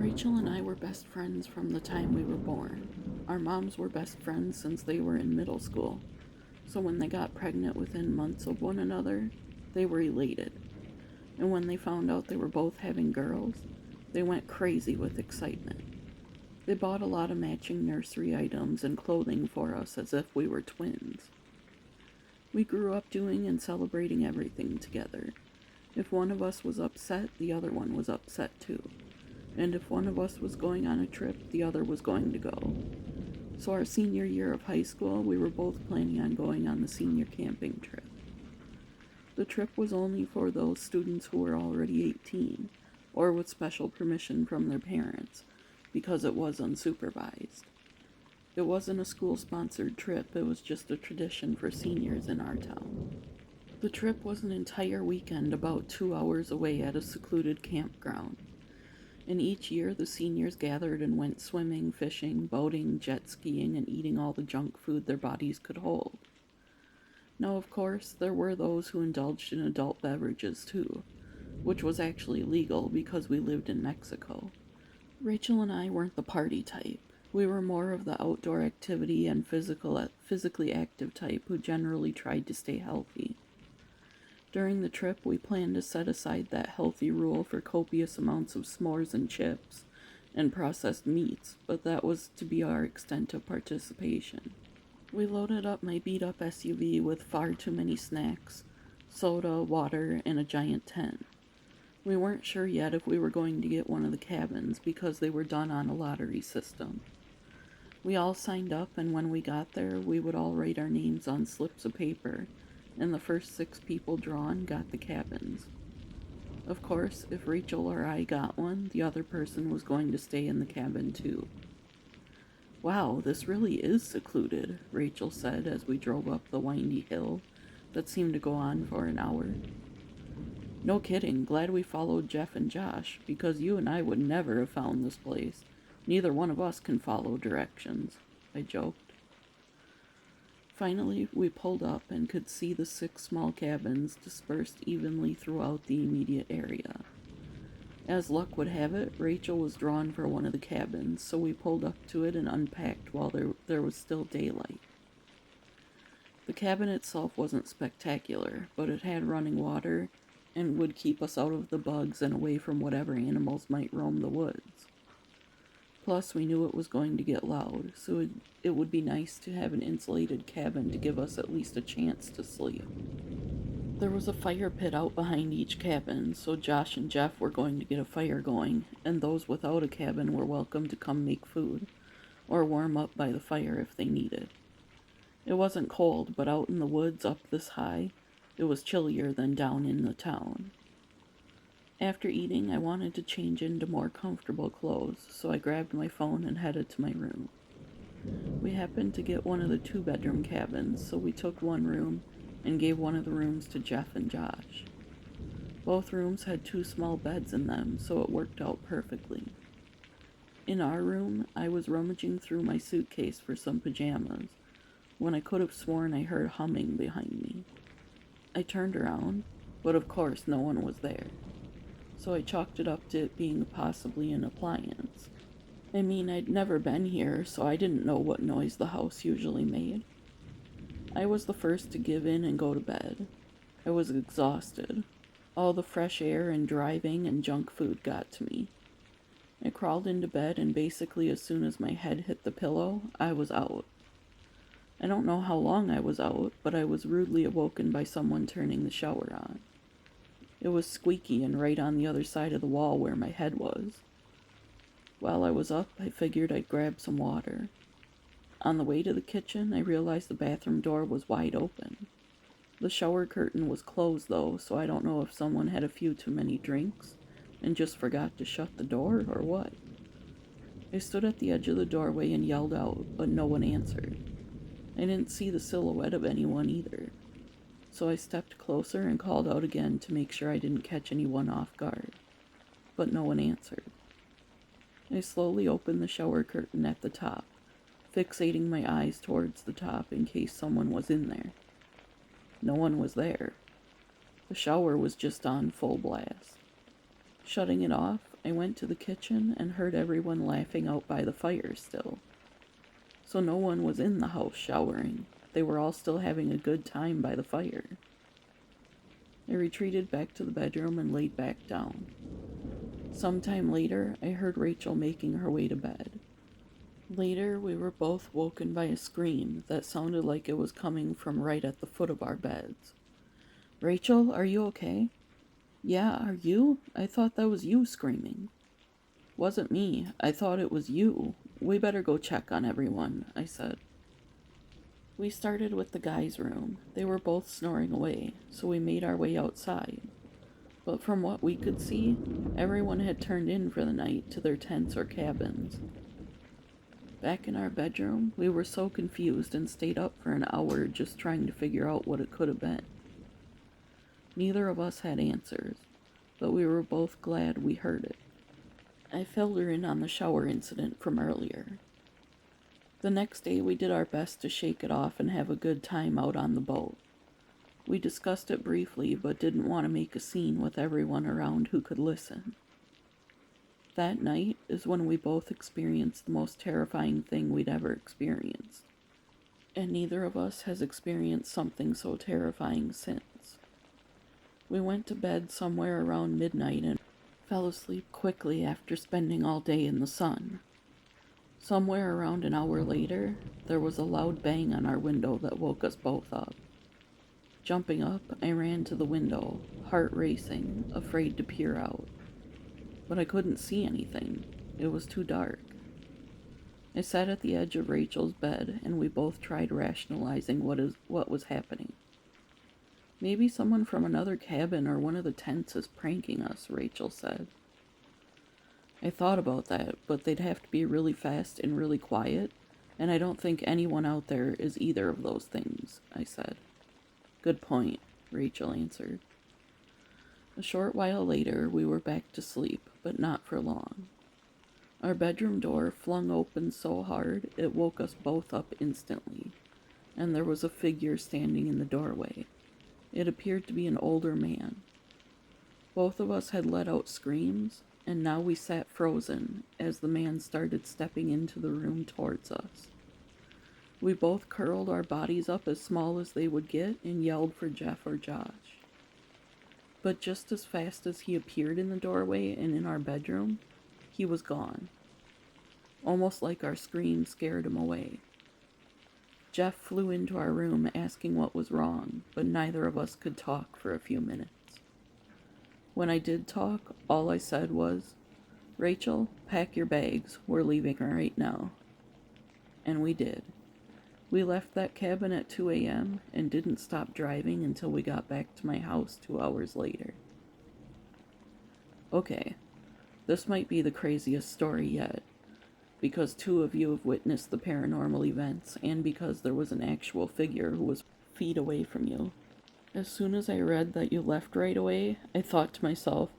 Rachel and I were best friends from the time we were born. Our moms were best friends since they were in middle school, so when they got pregnant within months of one another, they were elated. And when they found out they were both having girls, they went crazy with excitement. They bought a lot of matching nursery items and clothing for us as if we were twins. We grew up doing and celebrating everything together. If one of us was upset, the other one was upset too. And if one of us was going on a trip, the other was going to go. So our senior year of high school, we were both planning on going on the senior camping trip. The trip was only for those students who were already 18, or with special permission from their parents, because it was unsupervised. It wasn't a school-sponsored trip, it was just a tradition for seniors in our town. The trip was an entire weekend about 2 hours away at a secluded campground. And each year the seniors gathered and went swimming, fishing, boating, jet skiing, and eating all the junk food their bodies could hold. Now, of course, there were those who indulged in adult beverages too, which was actually legal because we lived in Mexico. Rachel and I weren't the party type. We were more of the outdoor activity and physically active type who generally tried to stay healthy. During the trip, we planned to set aside that healthy rule for copious amounts of s'mores and chips and processed meats, but that was to be our extent of participation. We loaded up my beat-up SUV with far too many snacks, soda, water, and a giant tent. We weren't sure yet if we were going to get one of the cabins because they were done on a lottery system. We all signed up, and when we got there, we would all write our names on slips of paper, and the first 6 people drawn got the cabins. Of course, if Rachel or I got one, the other person was going to stay in the cabin too. "Wow, this really is secluded," Rachel said as we drove up the windy hill that seemed to go on for an hour. "No kidding, glad we followed Jeff and Josh, because you and I would never have found this place. Neither one of us can follow directions," I joked. Finally, we pulled up and could see the 6 small cabins dispersed evenly throughout the immediate area. As luck would have it, Rachel was drawn for one of the cabins, so we pulled up to it and unpacked while there was still daylight. The cabin itself wasn't spectacular, but it had running water and would keep us out of the bugs and away from whatever animals might roam the woods. Plus, we knew it was going to get loud, so it would be nice to have an insulated cabin to give us at least a chance to sleep. There was a fire pit out behind each cabin, so Josh and Jeff were going to get a fire going, and those without a cabin were welcome to come make food, or warm up by the fire if they needed. It wasn't cold, but out in the woods up this high, it was chillier than down in the town. After eating, I wanted to change into more comfortable clothes, so I grabbed my phone and headed to my room. We happened to get one of the 2-bedroom cabins, so we took one room and gave one of the rooms to Jeff and Josh. Both rooms had 2 small beds in them, so it worked out perfectly. In our room, I was rummaging through my suitcase for some pajamas, when I could have sworn I heard humming behind me. I turned around, but of course no one was there. So I chalked it up to it being possibly an appliance. I mean, I'd never been here, so I didn't know what noise the house usually made. I was the first to give in and go to bed. I was exhausted. All the fresh air and driving and junk food got to me. I crawled into bed, and basically as soon as my head hit the pillow, I was out. I don't know how long I was out, but I was rudely awoken by someone turning the shower on. It was squeaky and right on the other side of the wall where my head was. While I was up, I figured I'd grab some water. On the way to the kitchen, I realized the bathroom door was wide open. The shower curtain was closed though, so I don't know if someone had a few too many drinks and just forgot to shut the door or what. I stood at the edge of the doorway and yelled out, but no one answered. I didn't see the silhouette of anyone either. So I stepped closer and called out again to make sure I didn't catch anyone off guard. But no one answered. I slowly opened the shower curtain at the top, fixating my eyes towards the top in case someone was in there. No one was there. The shower was just on full blast. Shutting it off, I went to the kitchen and heard everyone laughing out by the fire still. So no one was in the house showering. They were all still having a good time by the fire. I retreated back to the bedroom and laid back down. Sometime later, I heard Rachel making her way to bed. Later, we were both woken by a scream that sounded like it was coming from right at the foot of our beds. "Rachel, are you okay?" "Yeah, are you? I thought that was you screaming." "Wasn't me. I thought it was you. We better go check on everyone," I said. We started with the guys' room. They were both snoring away, so we made our way outside. But from what we could see, everyone had turned in for the night to their tents or cabins. Back in our bedroom, we were so confused and stayed up for an hour just trying to figure out what it could have been. Neither of us had answers, but we were both glad we heard it. I filled her in on the shower incident from earlier. The next day, we did our best to shake it off and have a good time out on the boat. We discussed it briefly, but didn't want to make a scene with everyone around who could listen. That night is when we both experienced the most terrifying thing we'd ever experienced. And neither of us has experienced something so terrifying since. We went to bed somewhere around midnight and fell asleep quickly after spending all day in the sun. Somewhere around an hour later, there was a loud bang on our window that woke us both up. Jumping up, I ran to the window, heart racing, afraid to peer out. But I couldn't see anything. It was too dark. I sat at the edge of Rachel's bed, and we both tried rationalizing what was happening. "Maybe someone from another cabin or one of the tents is pranking us," Rachel said. I thought about that, but they'd have to be really fast and really quiet, and I don't think anyone out there is either of those things, I said. "Good point," Rachel answered. A short while later, we were back to sleep, but not for long. Our bedroom door flung open so hard it woke us both up instantly, and there was a figure standing in the doorway. It appeared to be an older man. Both of us had let out screams, and now we sat frozen as the man started stepping into the room towards us. We both curled our bodies up as small as they would get and yelled for Jeff or Josh. But just as fast as he appeared in the doorway and in our bedroom, he was gone. Almost like our scream scared him away. Jeff flew into our room asking what was wrong, but neither of us could talk for a few minutes. When I did talk, all I said was, "Rachel, pack your bags. We're leaving right now." And we did. We left that cabin at 2 a.m. and didn't stop driving until we got back to my house 2 hours later. Okay, this might be the craziest story yet, because 2 of you have witnessed the paranormal events and because there was an actual figure who was feet away from you. As soon as I read that you left right away, I thought to myself,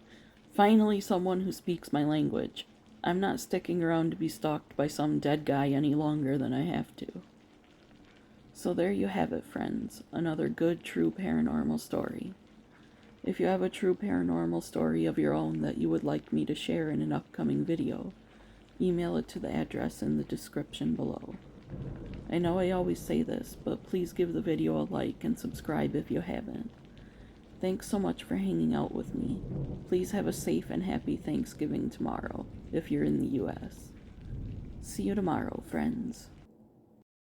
finally someone who speaks my language. I'm not sticking around to be stalked by some dead guy any longer than I have to. So there you have it, friends, another good, true paranormal story. If you have a true paranormal story of your own that you would like me to share in an upcoming video, email it to the address in the description below. I know I always say this, but please give the video a like and subscribe if you haven't. Thanks so much for hanging out with me. Please have a safe and happy Thanksgiving tomorrow, if you're in the US. See you tomorrow, friends.